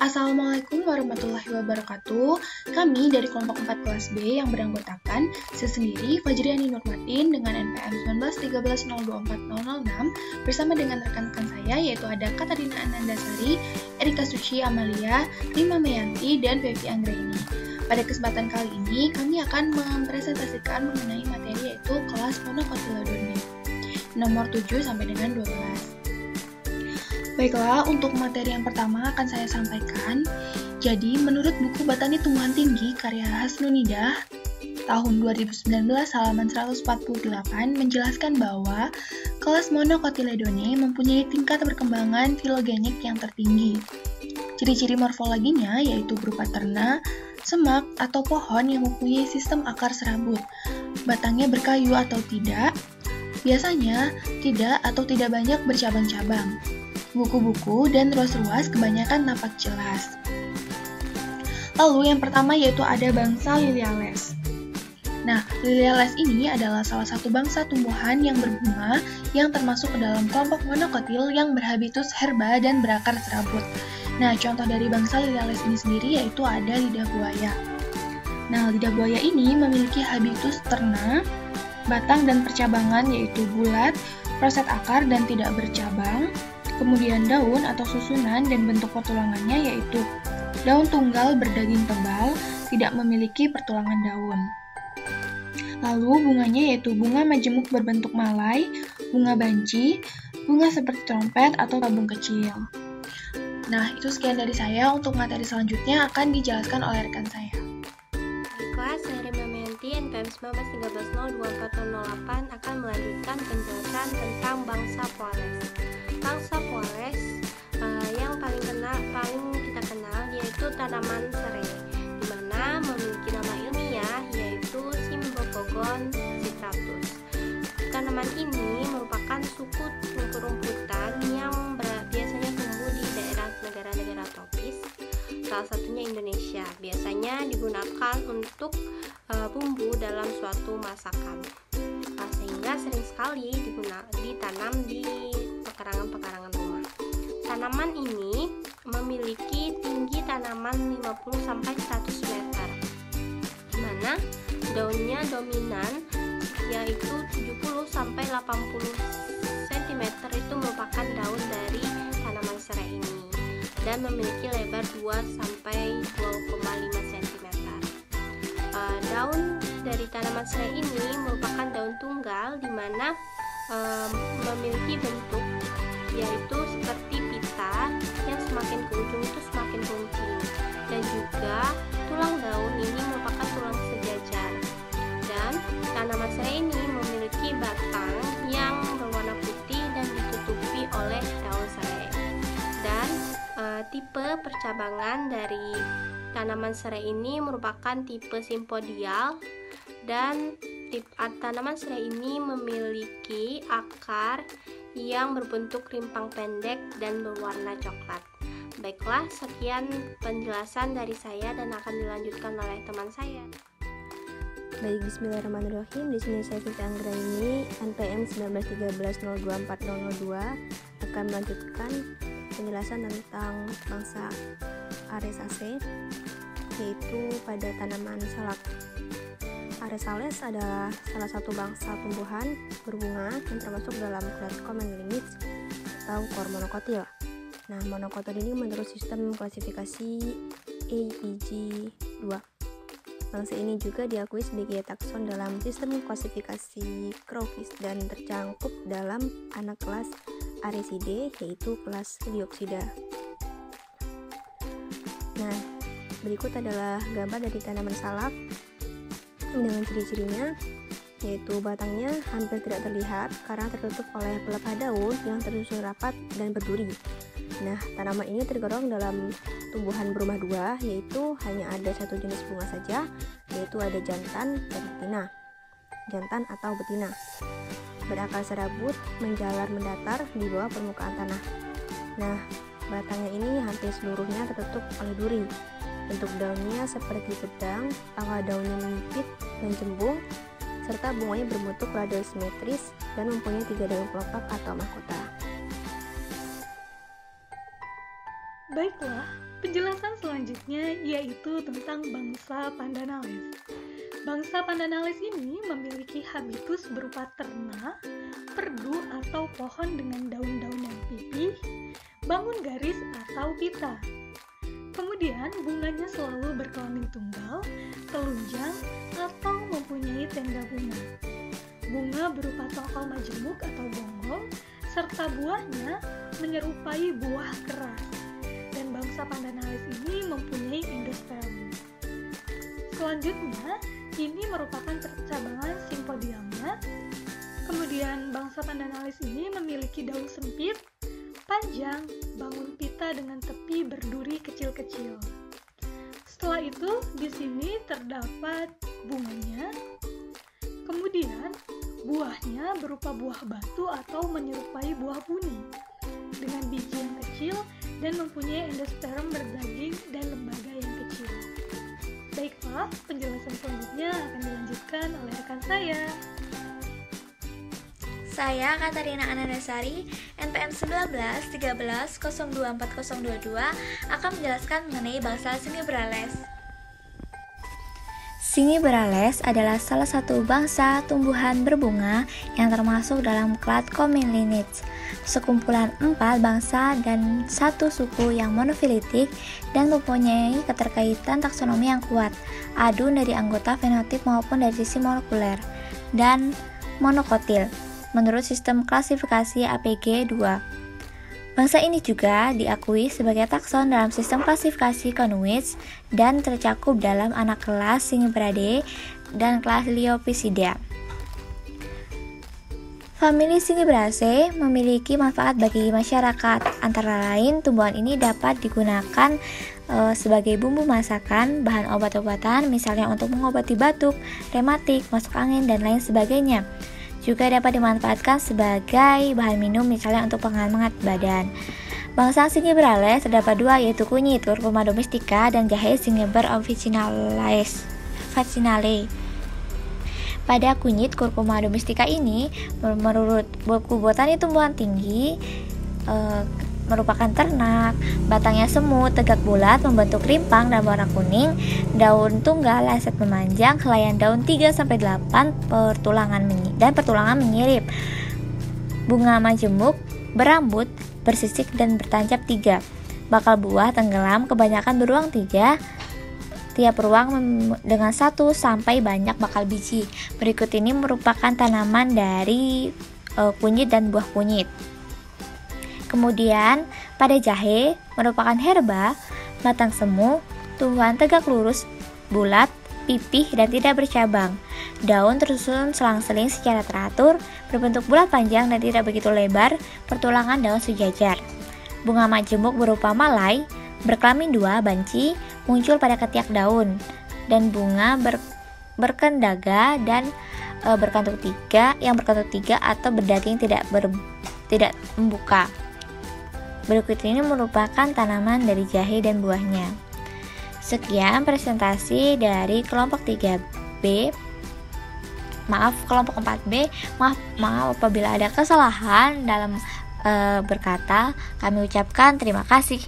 Assalamualaikum warahmatullahi wabarakatuh. Kami dari kelompok 4 kelas B yang beranggotakan saya sendiri, Fajriani Nurmatin dengan NPM 1913024006 bersama dengan rekan-rekan saya yaitu ada Katarina Anandasari, Erika Suci Amalia, Rima Meyanti, dan Fevi Anggraini. Pada kesempatan kali ini kami akan mempresentasikan mengenai materi yaitu kelas monocotyledone nomor 7 sampai dengan 12. Baiklah, untuk materi yang pertama akan saya sampaikan. Jadi, menurut buku Botani Tumbuhan Tinggi karya Hasnunidah tahun 2019 halaman 148 menjelaskan bahwa kelas monocotyledone mempunyai tingkat perkembangan filogenik yang tertinggi. Ciri-ciri morfologinya yaitu berupa terna, semak, atau pohon yang mempunyai sistem akar serabut. Batangnya berkayu atau tidak, biasanya tidak atau tidak banyak bercabang-cabang. Buku-buku dan ruas-ruas kebanyakan tampak jelas. Lalu yang pertama yaitu ada bangsa Liliales. Nah, Liliales ini adalah salah satu bangsa tumbuhan yang berbunga yang termasuk ke dalam kelompok monokotil yang berhabitus herba dan berakar serabut. Nah, contoh dari bangsa Liliales ini sendiri yaitu ada lidah buaya. Nah, lidah buaya ini memiliki habitus terna, batang dan percabangan yaitu bulat, roset akar dan tidak bercabang. Kemudian daun atau susunan dan bentuk pertulangannya yaitu daun tunggal berdaging tebal, tidak memiliki pertulangan daun. Lalu bunganya yaitu bunga majemuk berbentuk malai, bunga banci, bunga seperti trompet atau tabung kecil. Nah, itu sekian dari saya. Untuk materi selanjutnya akan dijelaskan oleh rekan saya. Baiklah, saya Rima Meyanti, NPM 1913024008 akan melanjutkan penjelasan tentang bangsa Poales. Bangsa Poales yang paling kita kenal yaitu tanaman serai, di mana memiliki nama ilmiah yaitu Cymbopogon citratus. Tanaman ini merupakan suku rumputan yang biasanya tumbuh di daerah negara-negara tropis, salah satunya Indonesia. Biasanya digunakan untuk bumbu dalam suatu masakan, sehingga sering sekali ditanam di pekarangan-pekarangan rumah. Tanaman ini memiliki tinggi tanaman 50-100 meter, di mana daunnya dominan yaitu 70-80 cm itu merupakan daun dari tanaman serai ini dan memiliki lebar 2-2,5 cm. Daun dari tanaman serai ini merupakan daun tunggal di mana memiliki bentuk yaitu seperti pita yang semakin ke ujung itu semakin runcing, dan juga tulang daun ini merupakan tulang sejajar. Dan tanaman serai ini memiliki batang yang berwarna putih dan ditutupi oleh daun serai. Dan tipe percabangan dari tanaman serai ini merupakan tipe simpodial, dan tanaman serai ini memiliki akar yang berbentuk rimpang pendek dan berwarna coklat. Baiklah, sekian penjelasan dari saya dan akan dilanjutkan oleh teman saya. Baik, bismillahirrahmanirrahim. Di sini saya Fevi Anggraini, NPM 1913024002 akan melanjutkan penjelasan tentang bangsa Aresaceae, yaitu pada tanaman salak. Aresales adalah salah satu bangsa tumbuhan berbunga yang termasuk dalam kelas Common Lineage atau core monocotyl. Nah, monocotyl ini menurut sistem klasifikasi AEG2. Bangsa ini juga diakui sebagai takson dalam sistem klasifikasi Crowfish dan tercakup dalam anak kelas Arecidae yaitu kelas Lioxida. Nah, berikut adalah gambar dari tanaman salak dengan ciri-cirinya, yaitu batangnya hampir tidak terlihat karena tertutup oleh pelepah daun yang tersusun rapat dan berduri. Nah, tanaman ini tergolong dalam tumbuhan berumah dua, yaitu hanya ada satu jenis bunga saja, yaitu ada jantan dan betina. Jantan atau betina berakar serabut menjalar mendatar di bawah permukaan tanah. Nah, batangnya ini hampir seluruhnya tertutup oleh duri. Bentuk daunnya seperti pedang, pangkal daunnya menyempit dan cembung, serta bunganya berbentuk radial simetris dan mempunyai 3 daun kelopak atau mahkota. Baiklah, penjelasan selanjutnya yaitu tentang bangsa Pandanales. Bangsa Pandanales ini memiliki habitus berupa terna, perdu atau pohon dengan daun-daun yang pipih, bangun garis atau pita. Kemudian bunganya selalu berkelamin tunggal, telunjang, atau mempunyai tenda bunga. Bunga berupa tongkol majemuk atau bonggol, serta buahnya menyerupai buah keras. Dan bangsa Pandanales ini mempunyai endosperm. Selanjutnya, ini merupakan percabangan Sympodiamnya. Kemudian bangsa Pandanales ini memiliki daun sempit, panjang, bangun pita dengan tepi berduri kecil-kecil. Setelah itu, di sini terdapat bunganya. Kemudian, buahnya berupa buah batu atau menyerupai buah buni, dengan biji yang kecil dan mempunyai endosperm berdaging dan lembaga yang kecil. Baiklah, penjelasan selanjutnya akan dilanjutkan oleh rekan saya. Saya Katarina Anandasari, NPM 19 13 024022 akan menjelaskan mengenai bangsa Cingiberales. Cingiberales adalah salah satu bangsa tumbuhan berbunga yang termasuk dalam klad Cominids, sekumpulan 4 bangsa dan satu suku yang monofilitik dan mempunyai keterkaitan taksonomi yang kuat, adun dari anggota fenotip maupun dari sisi molekuler, dan monokotil menurut sistem klasifikasi APG 2. Bangsa ini juga diakui sebagai takson dalam sistem klasifikasi Conwitz dan tercakup dalam anak kelas Cingiberadae dan kelas Liopisidae. Famili Cingiberaceae memiliki manfaat bagi masyarakat, antara lain tumbuhan ini dapat digunakan sebagai bumbu masakan, bahan obat-obatan, misalnya untuk mengobati batuk, rematik, masuk angin, dan lain sebagainya. Juga dapat dimanfaatkan sebagai bahan minum, misalnya untuk penghangat badan. Bangsa Cingiberales terdapat 2, yaitu kunyit Curcuma domestica dan jahe Cingiber officinale. Pada kunyit Curcuma domestica ini, menurut buku botani tumbuhan tinggi, merupakan ternak, batangnya semut, tegak bulat, membentuk rimpang dan warna kuning, daun tunggal leset memanjang, helaian daun 3-8 pertulangan menyirip. Bunga majemuk, berambut, bersisik dan bertancap 3. Bakal buah tenggelam, kebanyakan beruang 3. Tiap ruang dengan 1 sampai banyak bakal biji. Berikut ini merupakan tanaman dari kunyit dan buah kunyit. Kemudian, pada jahe merupakan herba, batang semu, tumbuhan tegak lurus, bulat, pipih, dan tidak bercabang. Daun tersusun selang-seling secara teratur, berbentuk bulat panjang dan tidak begitu lebar, pertulangan daun sejajar. Bunga majemuk berupa malai, berkelamin 2, banci, muncul pada ketiak daun, dan bunga berkendaga dan berkantuk 3, yang berkantuk 3 atau berdating tidak membuka. Berikut ini merupakan tanaman dari jahe dan buahnya. Sekian presentasi dari kelompok 3B. Kelompok 4B. Maaf apabila ada kesalahan dalam berkata. Kami ucapkan terima kasih.